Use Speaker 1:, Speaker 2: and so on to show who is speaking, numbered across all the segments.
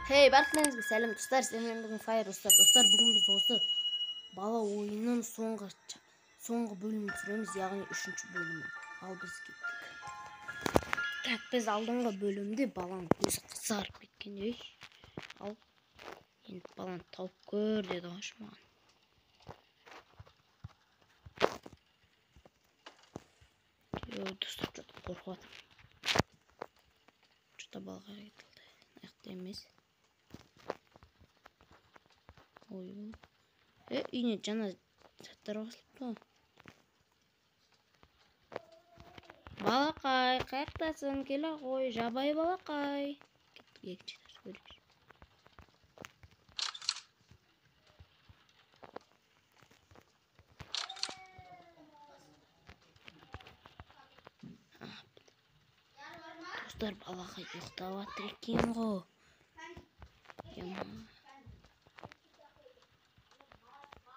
Speaker 1: Hey, барлығыңызға сәлем достар, сіздермен бүгін Fire достар, бүгін біз осы бала ойынның соңғы бөлімін түсіреміз, яғни 3-ші бөлімін. Ал біз кеттік. Так, біз алдыңғы бөлімде баланың көзі қызарып кеткен. Ал енді баланы тауып көр деді ғой маған. Достар, что-то қорқып жатырмын. Что-то балаға кетілді. Аяқта емес. Ой, үйіне жаңа заттар қосылыпты. Балақай, қаяқтасың, келе ғой, жабай балақай. Екінші дәріс бөлейікші. Достар, балақай ұйықтап жатыр екен ғой.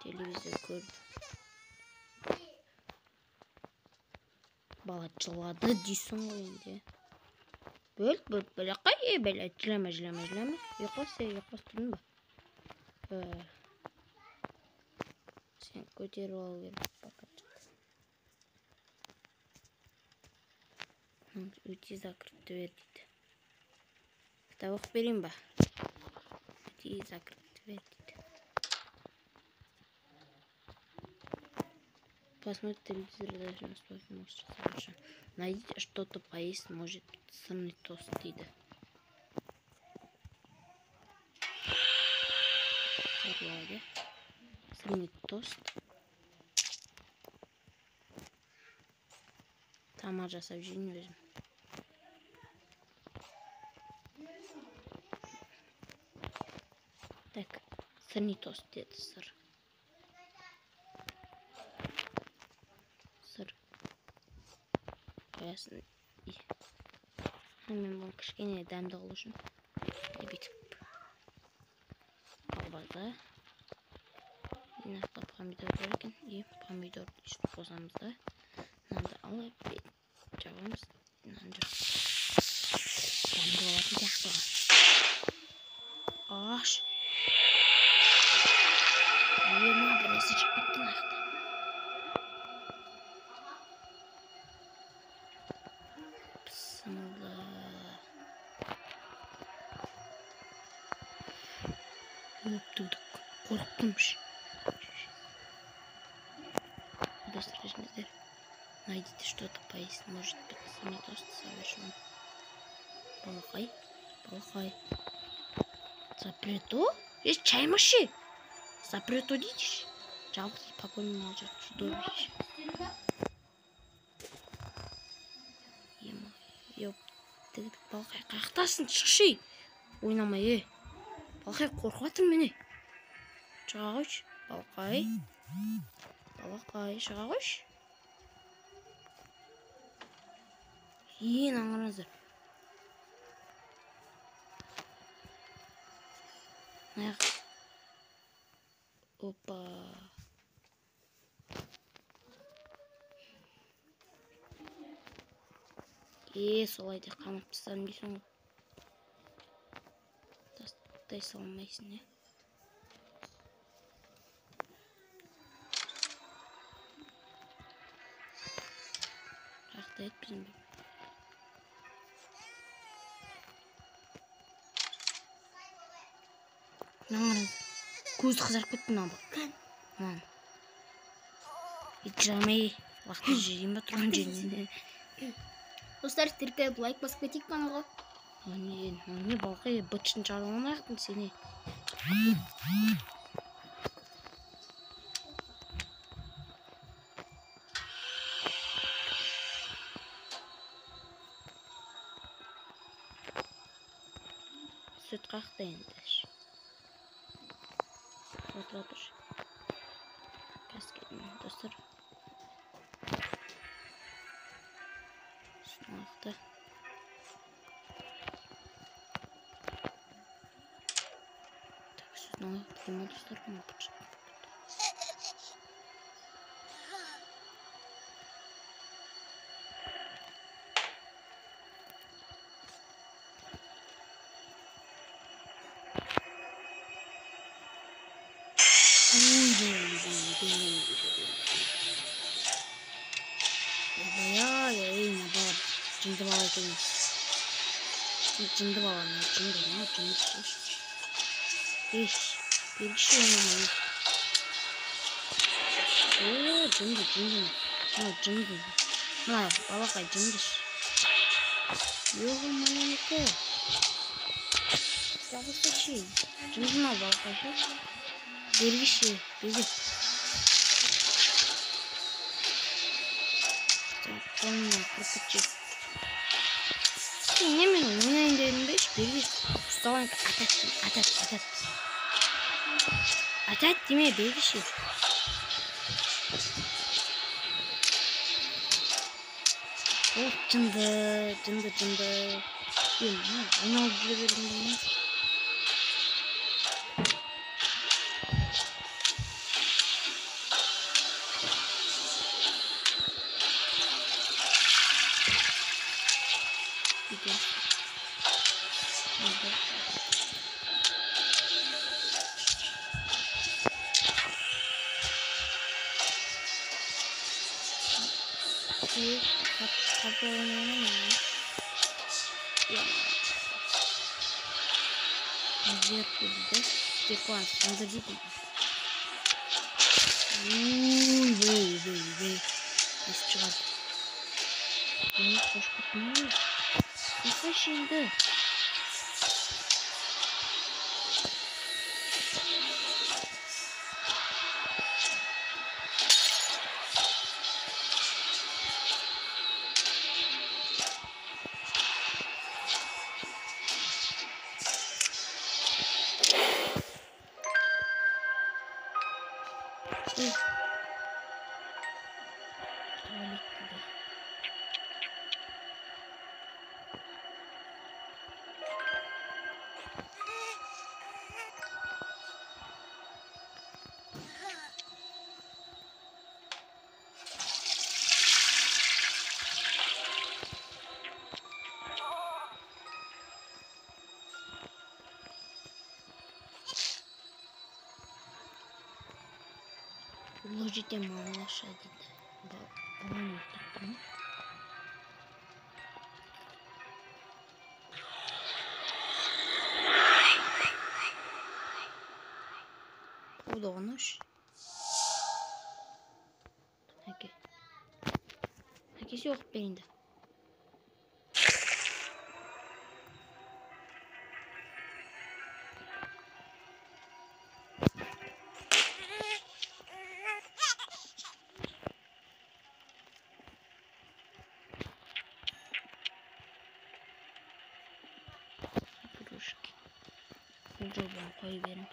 Speaker 1: Телевизор көрді. Бала жылады дейсің ғой енді. Бөлт, балақай, бәле, жылама. Ұйқас тұрдың ба? Сен көтеріп алу керек. Өте закрытты бер дейді. Кітап оқып берейін ба? Өте закрытты бер дейді. Посмотрите телевизор, даже на свой может совершенно. Найдите что-то поесть, может сырный тост дейді. Сырный тост. Тамақ жасап жейін өзім. Так, сырный тост деді сыр. Қоясын. Мен бұл кішкене дәмді қылу үшін бүйтіп қалбады. Мынақта помидор бар екен. Помидор үшін қосамыз да. Мынаны алып жабамыз. Мынаны жоқ. Дәмді болатын сияқты ғой. Аш. Бірнәрсе шығып кетті мынақта. Қорқытымш. Достарыңыздар. Найдите что-то поесть. Может быть, сырный тост совершенно. Балақай. Запрето? Есть чай маши? Запрето дейдиш? Жалғыз покойный молчат. Чудовище. Балақай, қаяқтасың? Шықшы. Ойнамай, Балақай, қорқып жатырмын мені. Шыға қойшы, Балақай, шыға қойшы. Аңғарыңыздар. Аяқ. Опа. Солай де қамап тастадым дейсің ғой. Тастай салмайсың, Жақта етпізім бе? Көзі қызарып кетті мынау бұл. Итжамай, уақытты жерейін ба тұрған жерінен. Достар, сіздерге лайк басып кетейік каналға. Не Балақай, бытшын жарылған аяқтың сені. Süt қақта енді. Отыр. Кәскетін, достар. Сұнақты. Так, сұнақты кема, достар, бұны бұтшы. koyayım. Cındı baba ne? Cındı ne? Cındı. Bir kişi oynamayı. Cındı. Ha cındı. Ha babakay cındır. Yok manyak. Yapısı şey. Cındı mı babakay? Bir kişi. Bizi. Onunla korkutucu. Ne mi oynayın dedim bir Mustafa atat değil mi bir kişi? Oh cındı. Onu öldürebilirim. Kapı oynayalım mı? Ya. Müzik dedi. Tekrar sandırdı dedi. Vay. Biz çıkardık. Bunu hoş bakmıyor. Nasıl şimdi? Cidden mavi aşağı gitti. Babam yaptı. Bu da olmuş. Herkes yok birinde. Buradan koyuverim.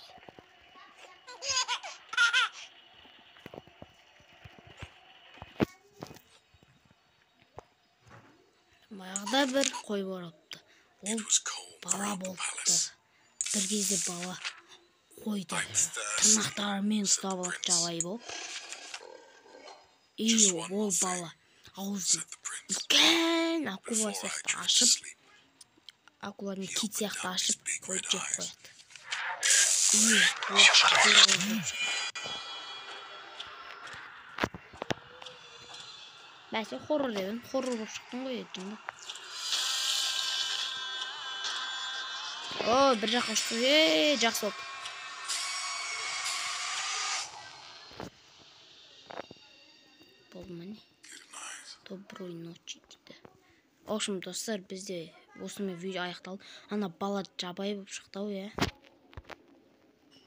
Speaker 1: Bayağıda bir koy var yaptı. O bala boldu. Bir gezi bala koydu. Tırnaklarımın stavlak çalayıp hop. İyi bol bala. Ağzı. İken akula sehte aşıp. Akulanın kit sehte aşıp koyacak koydu. İyi bol. Belki horror dedim. Horror boşluktan koyuyordum. Oo bir жаққа ұшты. Жақсы oldu. Болды ма не? Доброй ночи дейді. В общем достар бізде осымен видео аяқталды. Ана бала жабайы болып шықты ау иә.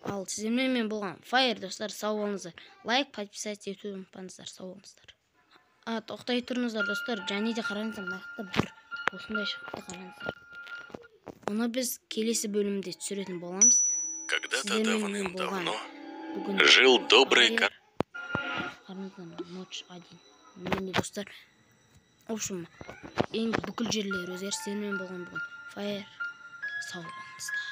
Speaker 1: Ал сіздермен болған Fire достар сау болыңыздар. Лайк, подписаться етуді ұмытпаңыздар. Сау болыңыздар. Тоқтай тұрыңыздар достар. Және де қараңыздар мынаяқта бір осындай шықты қараңыздар. Оны біз келесі бөлімде түсіретін боламыз.
Speaker 2: Когда-то давным-давно жил добрый кот.
Speaker 1: Ночь один. Мені достар. В общем, ең бүкіл жерлер өзгерістермен болған бүгін. Fire сау болыңыздар.